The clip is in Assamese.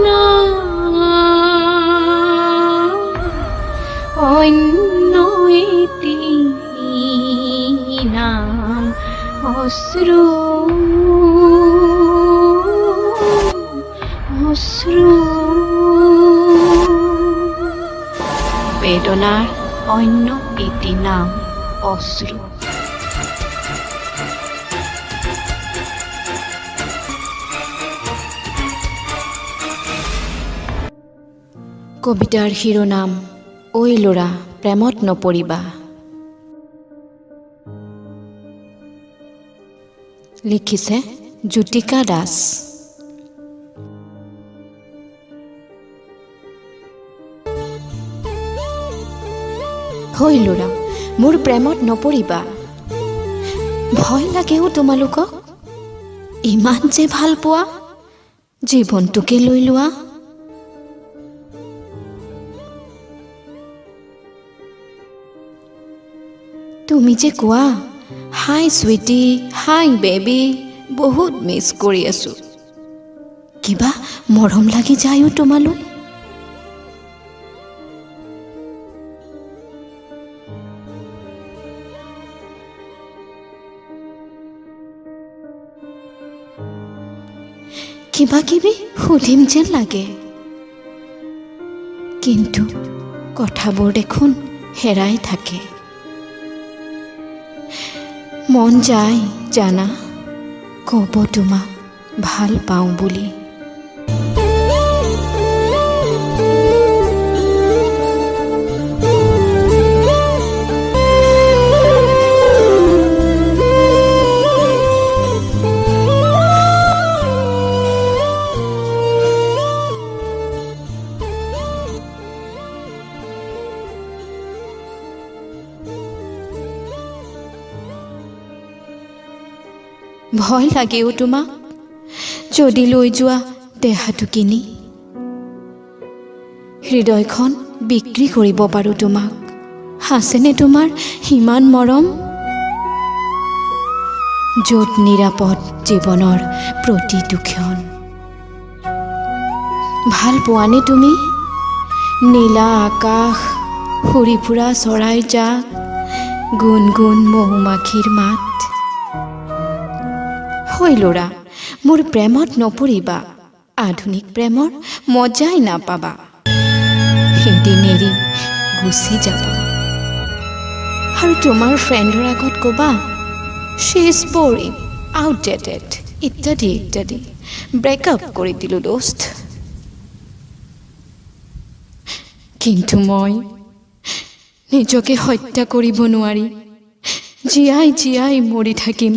নাম অন্য এটি নাম অশ্ৰু অশ্ৰু বেদনাৰ অন্য এটি নাম অশ্ৰু। কবিতাৰ শিৰোনাম ঐ ল'ৰা প্ৰেমত নপৰিবা। লিখিছে জ্যোতিকা দাস। ঐ ল'ৰা মোৰ প্ৰেমত নপৰিবা, ভয় লাগেও তোমালোকক, ইমান যে ভাল পোৱা, জীৱনটোকে লৈ লোৱা। তুমি যে কোৱা হাই চুইটি, হাই বেবী, বহুত মিছ কৰি আছোঁ, কিবা মৰম লাগি যায়ো তোমালৈ। কিবা কিবি সুধিম যেন লাগে, কিন্তু কথাবোৰ দেখোন হেৰাই থাকে। মন যায় জানা ক'ব তোমাক ভাল পাওঁ বুলি। ভয় লাগেও তোমাক যদি লৈ যোৱা দেহাটো কিনি, হৃদয়খন বিক্ৰী কৰিব পাৰোঁ তোমাক, আছেনে তোমাৰ সিমান মৰম? য'ত নিৰাপদ জীৱনৰ প্ৰতিটো ক্ষণ। ভাল পোৱানে তুমি নীলা আকাশ, উৰি ফুৰা চৰাইৰ জাক, গুণ গুণ মৌ-মাখিৰ মাত? ঐ ল'ৰা মোৰ প্ৰেমত নপৰিবা, আধুনিক প্ৰেমৰ মজাই নাপাবা, এদিন এৰি গুচি যাবা আৰু তোমাৰ ফ্ৰেণ্ডৰ আগত ক'বা শ্বি ইজ বৰিং, আউটডেটেড ইত্যাদি ইত্যাদি, ব্ৰেকআপ কৰি দিলোঁ দোস্ত। কিন্তু মই নিজকে হত্যা কৰিব নোৱাৰি জীয়াই জীয়াই মৰি থাকিম